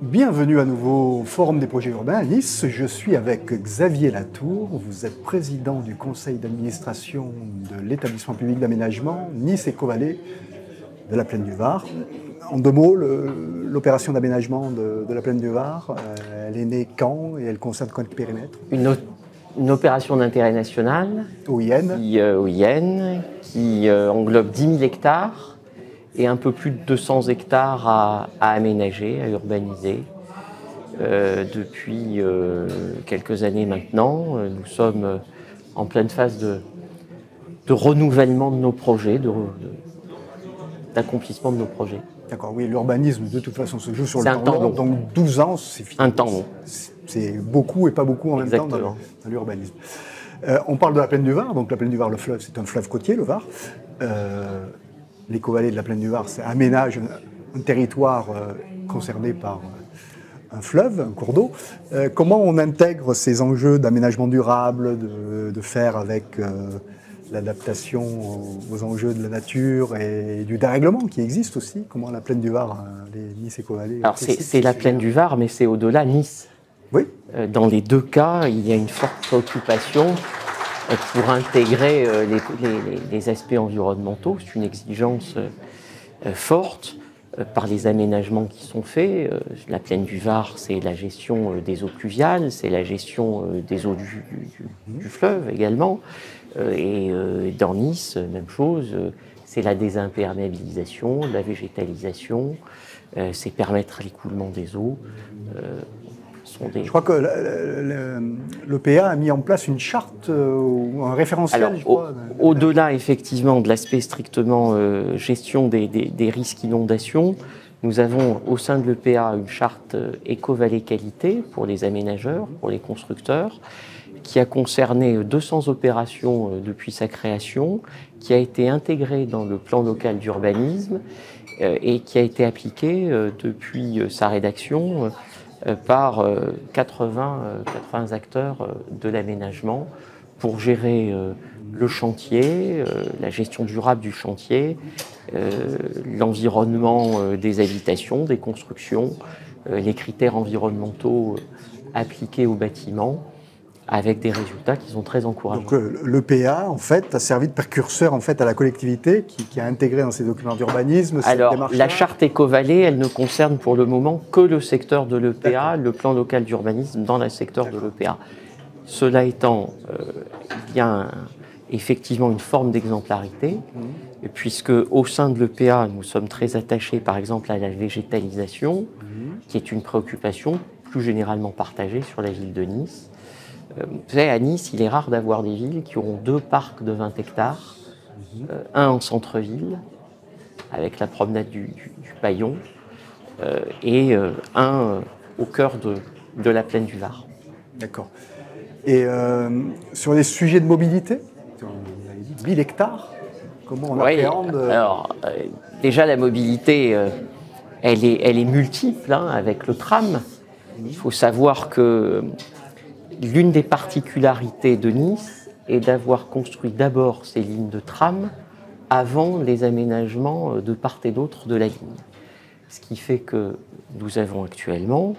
Bienvenue à nouveau au Forum des projets urbains à Nice. Je suis avec Xavier Latour. Vous êtes président du conseil d'administration de l'établissement public d'aménagement Nice Éco-Vallée de la Plaine du Var. En deux mots, l'opération d'aménagement de la Plaine du Var, elle est née quand et elle concerne quel périmètre? Une opération d'intérêt national OIN qui englobe 10 000 hectares et un peu plus de 200 hectares à aménager, à urbaniser. Depuis quelques années maintenant, nous sommes en pleine phase de renouvellement de nos projets, d'accomplissement de nos projets. D'accord, oui, l'urbanisme de toute façon se joue sur le temps long, donc 12 ans, c'est fini. Un temps long. C'est beaucoup et pas beaucoup en même temps dans l'urbanisme. On parle de la Plaine du Var, donc la Plaine du Var, le fleuve, c'est un fleuve côtier, le Var. L'éco-vallée de la Plaine du Var, ça aménage un territoire concerné par un fleuve, un cours d'eau. Comment on intègre ces enjeux d'aménagement durable, de faire avec l'adaptation aux enjeux de la nature et du dérèglement qui existe aussi? Comment la Plaine du Var, les Nice Éco-Vallée? Alors c'est la Plaine du Var, mais c'est au-delà Nice. Oui. Dans les deux cas, il y a une forte préoccupation pour intégrer les aspects environnementaux. C'est une exigence forte par les aménagements qui sont faits. La Plaine du Var, c'est la gestion des eaux pluviales, c'est la gestion des eaux du fleuve également. Et dans Nice, même chose, c'est la désimperméabilisation, la végétalisation, c'est permettre l'écoulement des eaux. Je crois que l'EPA a mis en place une charte ou un référentiel. Alors, au-delà effectivement de l'aspect strictement gestion des risques inondations, nous avons au sein de l'EPA une charte Éco-Vallée Qualité pour les aménageurs, pour les constructeurs, qui a concerné 200 opérations depuis sa création, qui a été intégrée dans le plan local d'urbanisme et qui a été appliquée depuis sa rédaction par 80 acteurs de l'aménagement pour gérer le chantier, la gestion durable du chantier, l'environnement des habitations, des constructions, les critères environnementaux appliqués aux bâtiments, avec des résultats qui sont très encourageants. Donc l'EPA, en fait, a servi de précurseur en fait, à la collectivité qui a intégré dans ses documents d'urbanisme cette démarche-là. Alors, la charte Éco-Vallée, elle ne concerne pour le moment que le secteur de l'EPA, le plan local d'urbanisme dans le secteur de l'EPA. Cela étant, il y a effectivement une forme d'exemplarité, puisque au sein de l'EPA, nous sommes très attachés, par exemple, à la végétalisation, qui est une préoccupation plus généralement partagée sur la ville de Nice. Vous savez, à Nice, il est rare d'avoir des villes qui auront 2 parcs de 20 hectares, un en centre-ville, avec la promenade du Paillon, et un au cœur de la Plaine du Var. D'accord. Et sur les sujets de mobilité, on avait dit 1000 hectares, comment on appréhende Alors, déjà, la mobilité, elle est multiple, hein, avec le tram. Il faut savoir que l'une des particularités de Nice est d'avoir construit d'abord ces lignes de tram avant les aménagements de part et d'autre de la ligne. Ce qui fait que nous avons actuellement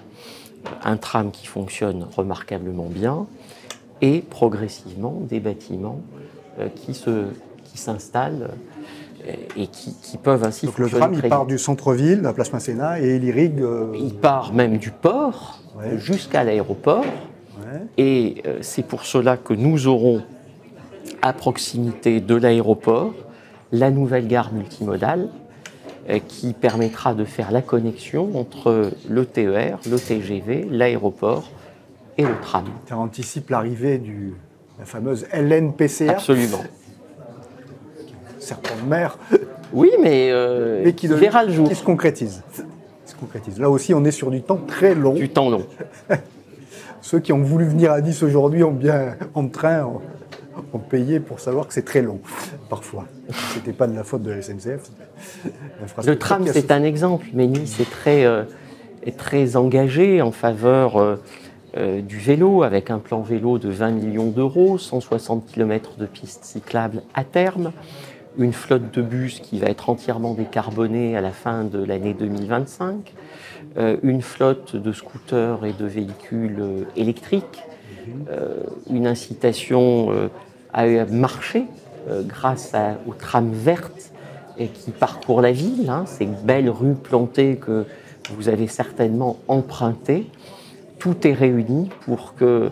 un tram qui fonctionne remarquablement bien et progressivement des bâtiments qui s'installent et qui peuvent ainsi fonctionner. Donc le tram, il part du centre-ville, la place Masséna, et il irrigue... Il part même du port jusqu'à l'aéroport. Et c'est pour cela que nous aurons à proximité de l'aéroport la nouvelle gare multimodale qui permettra de faire la connexion entre le TER, le TGV, l'aéroport et le tram. Ça anticipe l'arrivée de la fameuse LNPCA. Absolument. Serpent de mer. Oui, mais qui verra le jour. Qui se concrétise. Là aussi, on est sur du temps très long. Du temps long. Ceux qui ont voulu venir à Nice aujourd'hui ont bien en train, ont payé pour savoir que c'est très long, parfois. Ce n'était pas de la faute de la SNCF. Le tram, c'est un exemple, mais Nice est très engagé en faveur du vélo, avec un plan vélo de 20 millions d'euros, 160 km de pistes cyclables à terme. une flotte de bus qui va être entièrement décarbonée à la fin de l'année 2025, une flotte de scooters et de véhicules électriques, une incitation à marcher grâce aux trams vertes et qui parcourent la ville, ces belles rues plantées que vous avez certainement empruntées. Tout est réuni pour que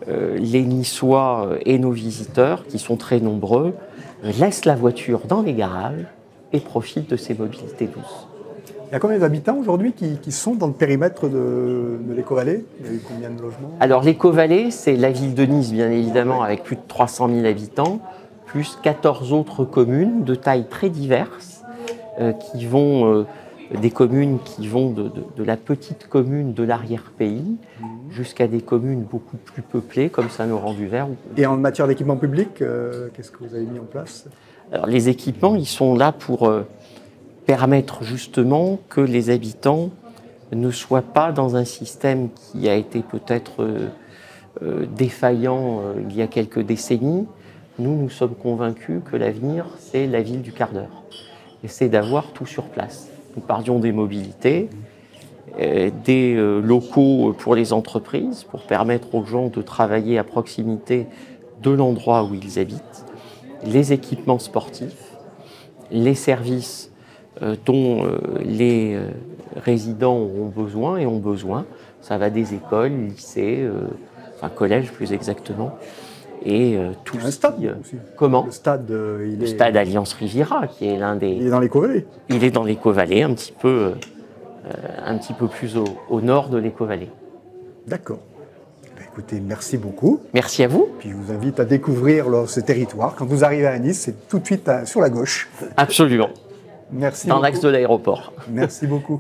les Niçois et nos visiteurs, qui sont très nombreux, laissent la voiture dans les garages et profitent de ces mobilités douces. Il y a combien d'habitants aujourd'hui qui sont dans le périmètre de l'Éco-Vallée? Il y a eu combien de logements? Alors l'Éco-Vallée, c'est la ville de Nice, bien évidemment, avec plus de 300 000 habitants, plus 14 autres communes de tailles très diverses, des communes qui vont de la petite commune de l'arrière-pays jusqu'à des communes beaucoup plus peuplées, comme Saint-Laurent-du-Vair. Et en matière d'équipement public, qu'est-ce que vous avez mis en place? Alors, les équipements, ils sont là pour permettre justement que les habitants ne soient pas dans un système qui a été peut-être défaillant il y a quelques décennies. Nous sommes convaincus que l'avenir, c'est la ville du quart d'heure. Et c'est d'avoir tout sur place. Nous parlions des mobilités, des locaux pour les entreprises, pour permettre aux gens de travailler à proximité de l'endroit où ils habitent, les équipements sportifs, les services dont les résidents auront besoin et ont besoin. Ça va des écoles, lycées, enfin collèges plus exactement. Et tout un stade aussi. Comment? Le stade, le stade Alliance Riviera, qui est l'un des. Il est dans l'Éco-Vallée. Il est dans l'Éco-Vallée, un petit peu plus au nord de l'Éco-Vallée. D'accord. Écoutez, merci beaucoup. Merci à vous. Puis je vous invite à découvrir ce territoire. Quand vous arrivez à Nice, c'est tout de suite sur la gauche. Absolument. Merci. Dans l'axe de l'aéroport. Merci beaucoup.